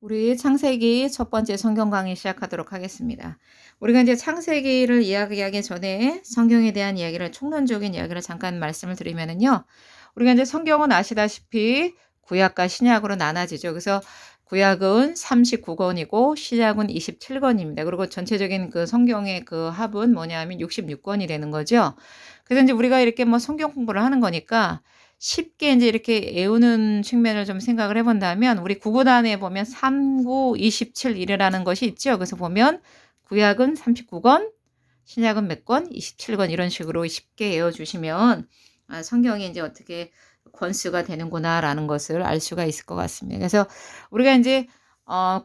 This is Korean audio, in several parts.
우리 창세기 첫 번째 성경 강의 시작하도록 하겠습니다. 우리가 이제 창세기를 이야기하기 전에 성경에 대한 이야기를 총론적인 이야기를 잠깐 말씀을 드리면은요. 우리가 이제 성경은 아시다시피 구약과 신약으로 나눠지죠. 그래서 구약은 39권이고 신약은 27권입니다. 그리고 전체적인 그 성경의 그 합은 뭐냐면 66권이 되는 거죠. 그래서 이제 우리가 이렇게 뭐 성경 공부를 하는 거니까 쉽게 이제 이렇게 외우는 측면을 좀 생각을 해본다면 우리 구구단에 보면 39, 27, 1이라는 것이 있죠. 그래서 보면 구약은 39권, 신약은 몇 권? 27권 이런 식으로 쉽게 외워주시면 성경이 이제 어떻게 권수가 되는구나라는 것을 알 수가 있을 것 같습니다. 그래서 우리가 이제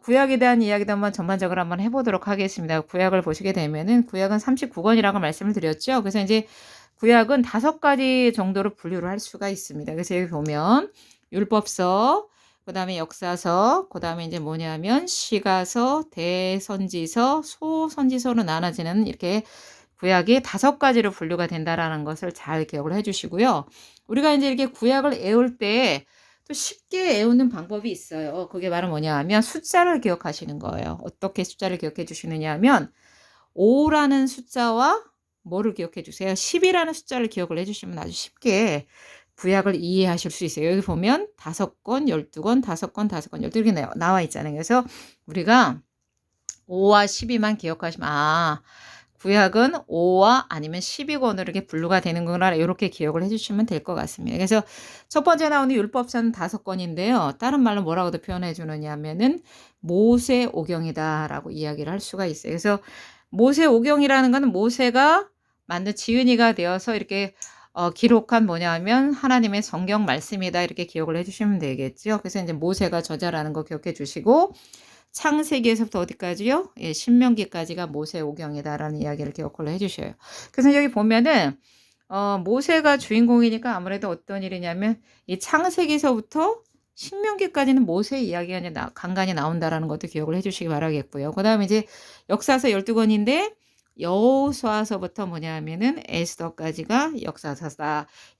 구약에 대한 이야기도 한번 전반적으로 한번 해보도록 하겠습니다. 구약을 보시게 되면은 구약은 39권이라고 말씀을 드렸죠. 그래서 이제 구약은 5가지 정도로 분류를 할 수가 있습니다. 그래서 여기 보면 율법서, 그 다음에 역사서, 그 다음에 이제 뭐냐면 시가서, 대선지서, 소선지서로 나눠지는 이렇게 구약이 5가지로 분류가 된다라는 것을 잘 기억을 해주시고요. 우리가 이제 이렇게 구약을 외울 때 또 쉽게 외우는 방법이 있어요. 그게 바로 뭐냐 하면 숫자를 기억하시는 거예요. 어떻게 숫자를 기억해 주시느냐 하면 5라는 숫자와 뭐를 기억해 주세요? 10이라는 숫자를 기억을 해주시면 아주 쉽게 구약을 이해하실 수 있어요. 여기 보면 5권, 12권, 5권, 5권, 12권 이렇게 나와 있잖아요. 그래서 우리가 5와 12만 기억하시면 구약은 5와 아니면 12권으로 이렇게 분류가 되는구나 이렇게 기억을 해주시면 될 것 같습니다. 그래서 첫 번째 나오는 율법서는 5권인데요. 다른 말로 뭐라고도 표현해 주느냐 하면은 모세오경이다라고 이야기를 할 수가 있어요. 그래서 모세오경이라는 것은 모세가 만든 지은이가 되어서 이렇게 기록한 뭐냐 하면 하나님의 성경 말씀이다 이렇게 기억을 해주시면 되겠죠. 그래서 이제 모세가 저자라는 거 기억해 주시고 창세기에서부터 어디까지요? 예, 신명기까지가 모세오경이다라는 이야기를 기억을 해주셔요. 그래서 여기 보면은 모세가 주인공이니까 아무래도 어떤 일이냐면 이 창세기서부터 신명기까지는 모세 이야기가 이제 간간히 나온다라는 것도 기억을 해주시기 바라겠고요. 그 다음에 이제 역사서 12권인데 여호수아서부터 뭐냐면은 에스더까지가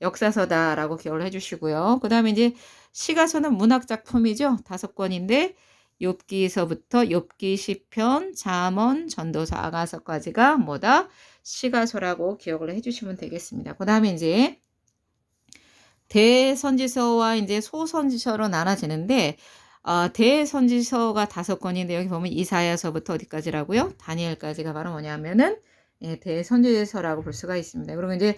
역사서다라고 기억을 해주시고요. 그 다음에 이제 시가서는 문학 작품이죠. 5권인데 욥기서부터 욥기, 시편, 잠언, 전도서, 아가서까지가 뭐다? 시가서라고 기억을 해주시면 되겠습니다. 그 다음에 이제 대선지서와 이제 소선지서로 나눠지는데 대선지서가 5권인데 여기 보면 이사야서부터 어디까지라고요? 다니엘까지가 바로 뭐냐면은 대선지서라고 볼 수가 있습니다. 그리고 이제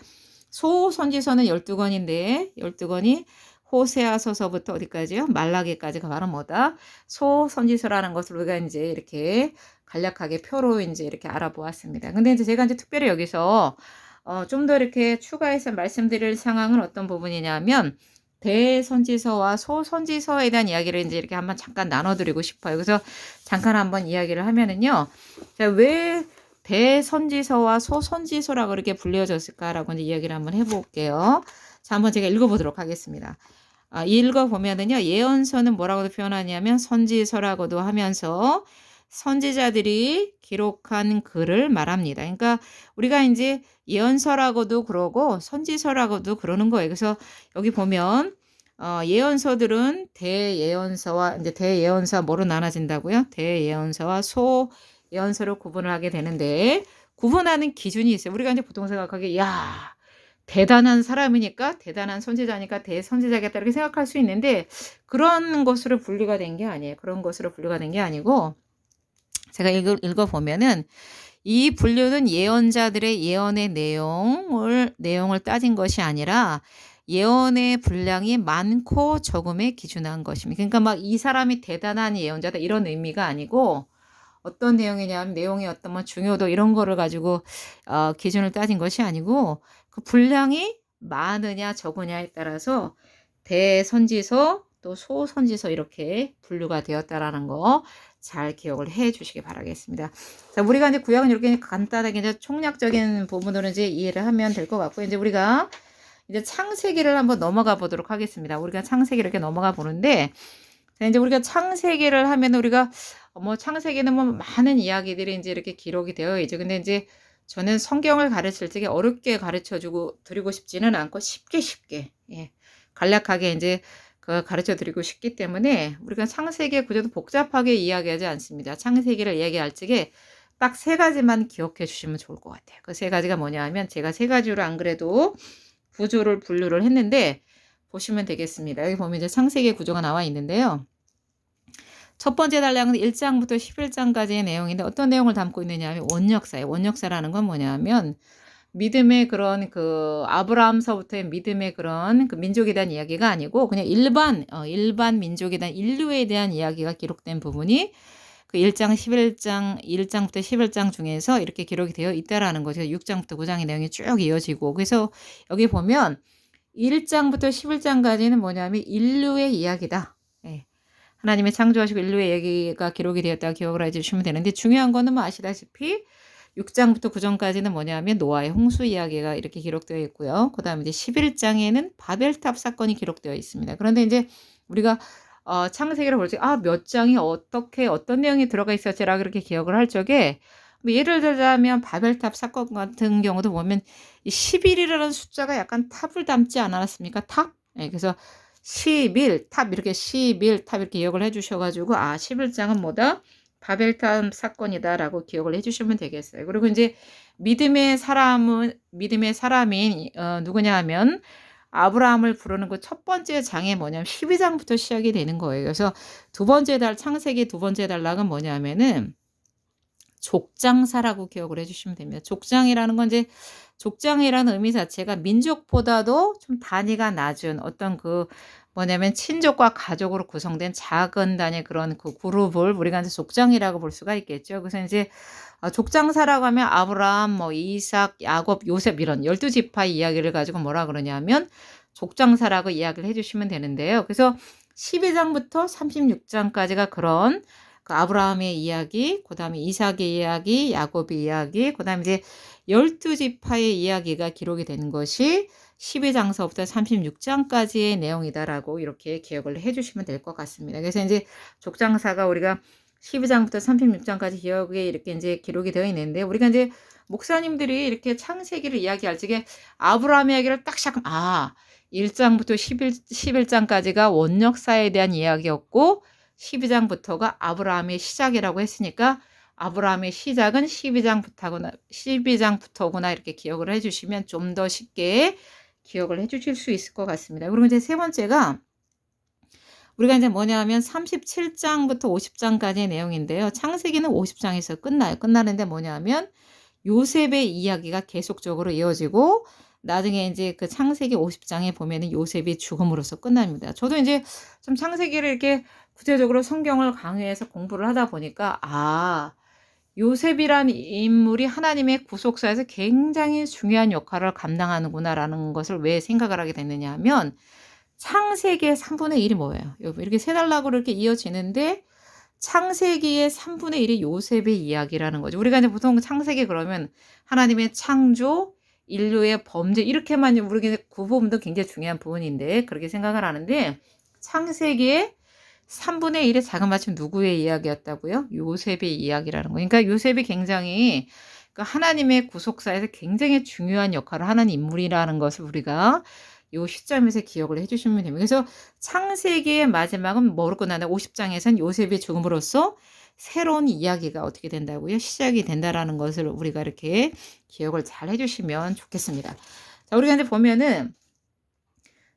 소선지서는 12권인데 12권이 호세아서서부터 어디까지요? 말라기까지가 바로 뭐다? 소선지서라는 것을 우리가 이제 이렇게 간략하게 표로 이제 이렇게 알아보았습니다. 근데 이제 제가 이제 특별히 여기서 좀 더 이렇게 추가해서 말씀드릴 상황은 어떤 부분이냐면 대선지서와 소선지서에 대한 이야기를 이제 이렇게 한번 잠깐 나눠드리고 싶어요. 그래서 잠깐 한번 이야기를 하면은요. 자, 왜 대선지서와 소선지서라고 이렇게 불려졌을까라고 이제 이야기를 한번 해볼게요. 자, 한번 제가 읽어보도록 하겠습니다. 읽어보면은요, 예언서는 뭐라고도 표현하냐면 선지서라고도 하면서 선지자들이 기록한 글을 말합니다. 그러니까 우리가 이제 예언서라고도 그러고 선지서라고도 그러는 거예요. 그래서 여기 보면 예언서들은 대예언서와 이제 대예언서 뭐로 나눠진다고요? 대예언서와 소예언서로 구분을 하게 되는데 구분하는 기준이 있어요. 우리가 이제 보통 생각하기에 야 대단한 사람이니까 대단한 선지자니까 대선지자겠다 이렇게 생각할 수 있는데 그런 것으로 분류가 된 게 아니에요. 그런 것으로 분류가 된 게 아니고 제가 읽어보면은 이 분류는 예언자들의 예언의 내용을 따진 것이 아니라 예언의 분량이 많고 적음에 기준한 것입니다. 그러니까 막 이 사람이 대단한 예언자다 이런 의미가 아니고 어떤 내용이냐면 내용의 어떤 뭐 중요도 이런 거를 가지고 기준을 따진 것이 아니고 그 분량이 많으냐 적으냐에 따라서 대선지서 또 소선지서 이렇게 분류가 되었다라는 거 잘 기억을 해 주시기 바라겠습니다. 자, 우리가 이제 구약은 이렇게 간단하게 이제 총략적인 부분으로 이제 이해를 하면 될 것 같고 이제 우리가 이제 창세기를 한번 넘어가 보도록 하겠습니다. 우리가 창세기 이렇게 넘어가 보는데 이제 우리가 창세기를 하면 우리가 뭐 창세기는 뭐 많은 이야기들이 이제 이렇게 기록이 되어 있죠. 근데 이제 저는 성경을 가르칠 때 어렵게 가르쳐 주고 드리고 싶지는 않고 쉽게 간략하게 이제 그 가르쳐 드리고 싶기 때문에 우리가 창세기의 구조도 복잡하게 이야기하지 않습니다. 창세기를 이야기할 적에 딱 세 가지만 기억해 주시면 좋을 것 같아요. 그 세 가지가 뭐냐 하면 제가 세 가지로 안 그래도 구조를 분류를 했는데 보시면 되겠습니다. 여기 보면 이제 창세기의 구조가 나와 있는데요. 첫 번째 단락은 1장부터 11장까지의 내용인데 어떤 내용을 담고 있느냐 하면 원역사예요. 원역사라는 건 뭐냐 하면 믿음의 그런 그 아브라함서부터의 믿음의 그런 그 민족에 대한 이야기가 아니고 그냥 일반 민족에 대한 인류에 대한 이야기가 기록된 부분이 그 1장 11장 1장부터 11장 중에서 이렇게 기록이 되어 있다라는 거죠. 6장부터 9장의 내용이 쭉 이어지고 그래서 여기 보면 1장부터 11장까지는 뭐냐면 인류의 이야기다. 예. 하나님의 창조하시고 인류의 얘기가 기록이 되었다고 기억을 해주시면 되는데 중요한 거는 뭐 아시다시피 6장부터 9장까지는 뭐냐면 노아의 홍수 이야기가 이렇게 기록되어 있고요. 그 다음에 이제 11장에는 바벨탑 사건이 기록되어 있습니다. 그런데 이제 우리가 창세기를 볼 때 몇 장이 어떻게 어떤 내용이 들어가 있었지라 그렇게 기억을 할 적에 뭐 예를 들자면 바벨탑 사건 같은 경우도 보면 11이라는 숫자가 약간 탑을 닮지 않았습니까? 탑? 네, 그래서 11, 탑 이렇게 11, 탑 이렇게 기억을 해주셔가지고 11장은 뭐다? 바벨탑 사건이다라고 기억을 해주시면 되겠어요. 그리고 이제 믿음의 사람인 누구냐 하면 아브라함을 부르는 그 첫 번째 장이 뭐냐면 12장부터 시작이 되는 거예요. 그래서 창세기 두 번째 단락은 뭐냐면은 족장사라고 기억을 해주시면 됩니다. 족장이라는 건 이제 족장이라는 의미 자체가 민족보다도 좀 단위가 낮은 어떤 그 뭐냐면 친족과 가족으로 구성된 작은 단위 그런 그 그룹을 우리가 이제 족장이라고 볼 수가 있겠죠. 그래서 이제 족장사라고 하면 아브라함, 뭐 이삭, 야곱, 요셉 이런 12지파 이야기를 가지고 뭐라 그러냐면 족장사라고 이야기를 해주시면 되는데요. 그래서 12장부터 36장까지가 그런 그 아브라함의 이야기, 그 다음에 이삭의 이야기, 야곱의 이야기, 그 다음에 이제 12지파의 이야기가 기록이 된 것이 12장서부터 36장까지의 내용이다라고 이렇게 기억을 해주시면 될 것 같습니다. 그래서 이제 족장사가 우리가 12장부터 36장까지 기억에 이렇게 이제 기록이 되어 있는데 우리가 이제 목사님들이 이렇게 창세기를 이야기할 적에 아브라함 이야기를 딱 시작하면 1장부터 11장까지가 원역사에 대한 이야기였고 12장부터가 아브라함의 시작이라고 했으니까 아브라함의 시작은 12장부터구나 이렇게 기억을 해주시면 좀 더 쉽게 기억을 해주실 수 있을 것 같습니다. 그리고 이제 세 번째가 우리가 이제 뭐냐면 37장부터 50장까지의 내용인데요. 창세기는 50장에서 끝나요. 끝나는데 뭐냐면 요셉의 이야기가 계속적으로 이어지고 나중에 이제 그 창세기 50장에 보면은 요셉이 죽음으로써 끝납니다. 저도 이제 좀 창세기를 이렇게 구체적으로 성경을 강의해서 공부를 하다 보니까 요셉이란 인물이 하나님의 구속사에서 굉장히 중요한 역할을 감당하는구나라는 것을 왜 생각을 하게 됐느냐 하면 창세기의 3분의 1이 뭐예요? 이렇게 세 단락으로 이렇게 이어지는데 창세기의 3분의 1이 요셉의 이야기라는 거죠. 우리가 이제 보통 창세기 그러면 하나님의 창조, 인류의 범죄 이렇게만 우리가 그 부분도 굉장히 중요한 부분인데 그렇게 생각을 하는데 창세기의 3분의 1의 작은 마침 누구의 이야기였다고요? 요셉의 이야기라는 거예요. 그러니까 요셉이 굉장히 하나님의 구속사에서 굉장히 중요한 역할을 하는 인물이라는 것을 우리가 요 시점에서 기억을 해주시면 됩니다. 그래서 창세기의 마지막은 뭐로 끝나나 50장에서는 요셉의 죽음으로써 새로운 이야기가 어떻게 된다고요? 시작이 된다라는 것을 우리가 이렇게 기억을 잘 해주시면 좋겠습니다. 자, 우리가 이제 보면은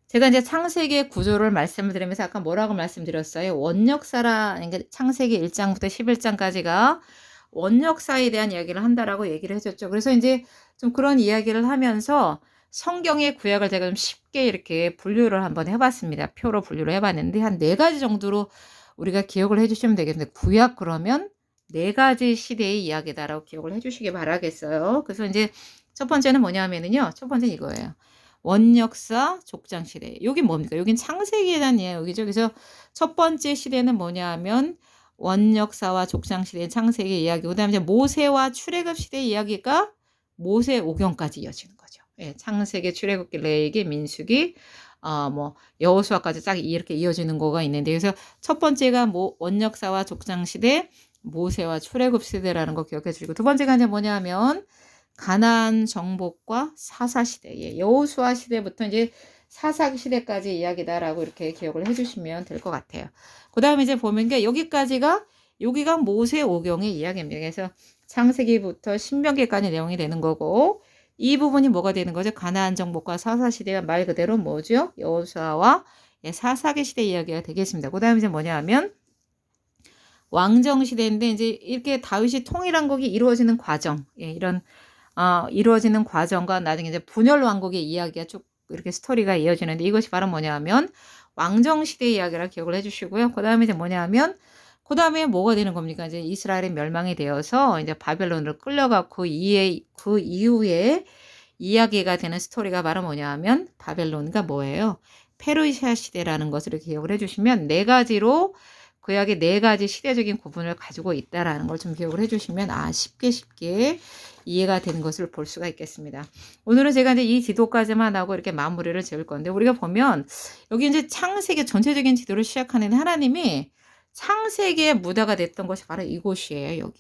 제가 이제 창세기의 구조를 말씀을 드리면서 아까 뭐라고 말씀드렸어요? 그러니까 창세기 1장부터 11장까지가 원역사에 대한 이야기를 한다라고 얘기를 해줬죠. 그래서 이제 좀 그런 이야기를 하면서 성경의 구약을 제가 좀 쉽게 이렇게 분류를 한번 해봤습니다. 표로 분류를 해봤는데 한 4가지 정도로 우리가 기억을 해주시면 되겠는데 구약 그러면 4가지 시대의 이야기다라고 기억을 해주시기 바라겠어요. 그래서 이제 첫 번째는 뭐냐면요. 첫 번째는 이거예요. 원역사 족장시대. 여긴 뭡니까? 여긴 창세기에 대한 이야기죠. 그래서 첫 번째 시대는 뭐냐면 원역사와 족장시대의 창세기 이야기. 그 다음에 이제 모세와 출애굽 시대 이야기가 모세 오경까지 이어지는 거죠. 예, 창세기, 출애굽기, 레위기, 민수기, 뭐 여호수아까지 딱 이렇게 이어지는 거가 있는데 그래서 첫 번째가 원역사와 족장시대, 모세와 출애굽 시대라는 거 기억해 주시고 두 번째가 이제 뭐냐면 가나안 정복과 사사 시대, 여호수아 시대부터 이제 사사기 시대까지 이야기다라고 이렇게 기억을 해주시면 될 것 같아요. 그 다음에 이제 보면 게 여기가 모세 오경의 이야기입니다. 그래서 창세기부터 신명기까지 내용이 되는 거고, 이 부분이 뭐가 되는 거죠? 가나안 정복과 사사시대가 말 그대로 뭐죠? 여호수아와 사사기 시대 이야기가 되겠습니다. 그 다음에 이제 뭐냐 하면 왕정 시대인데 이제 이렇게 다윗이 통일한 국이 이루어지는 과정, 이런 이루어지는 과정과 나중에 이제 분열 왕국의 이야기가 쭉 이렇게 스토리가 이어지는데, 이것이 바로 뭐냐 하면 왕정 시대 이야기라 기억을 해주시고요. 그 다음에 이제 뭐냐 하면 그 다음에 뭐가 되는 겁니까? 이제 이스라엘이 멸망이 되어서 이제 바벨론으로 끌려가고 그 이후에 이야기가 되는 스토리가 바로 뭐냐 하면 바벨론과 뭐예요? 페르시아 시대라는 것을 기억을 해주시면 네 가지로 구약의 네 가지 시대적인 구분을 가지고 있다라는 걸 좀 기억을 해주시면 쉽게 이해가 되는 것을 볼 수가 있겠습니다. 오늘은 제가 이제 이 지도까지만 하고 이렇게 마무리를 지을 건데, 우리가 보면 여기 이제 창세기 전체적인 지도를 시작하는 하나님이 창세기의 무다가 됐던 것이 바로 이곳이에요.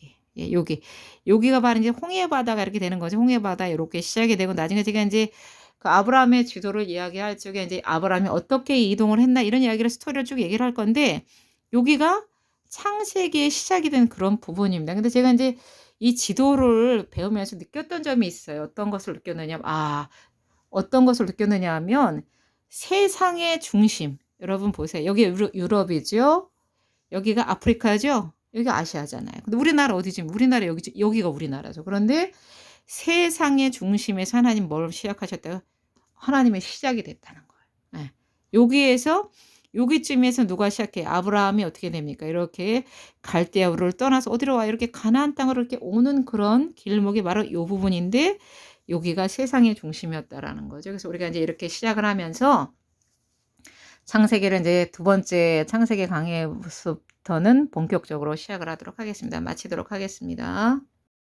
여기가 바로 이제 홍해 바다가 이렇게 되는 거죠. 홍해 바다 이렇게 시작이 되고, 나중에 제가 이제 그 아브라함의 지도를 이야기할 적에 이제 아브라함이 어떻게 이동을 했나 이런 이야기를 스토리를 쭉 얘기를 할 건데, 여기가 창세기의 시작이 된 그런 부분입니다. 근데 제가 이제 이 지도를 배우면서 느꼈던 점이 있어요. 어떤 것을 느꼈느냐 하면 세상의 중심. 여러분 보세요. 여기 유럽이죠. 여기가 아프리카죠. 여기가 아시아잖아요. 근데 우리나라 어디지? 우리나라 여기가 우리나라죠. 그런데 세상의 중심에서 하나님 뭘 시작하셨다가 하나님의 시작이 됐다는 거예요. 여기쯤에서 누가 시작해? 아브라함이 어떻게 됩니까? 이렇게 갈대아우를 떠나서 어디로 와? 이렇게 가나안 땅으로 이렇게 오는 그런 길목이 바로 이 부분인데, 여기가 세상의 중심이었다라는 거죠. 그래서 우리가 이제 이렇게 시작을 하면서 창세기를 이제 두 번째 창세기 강의부터는 본격적으로 시작을 하도록 하겠습니다. 마치도록 하겠습니다.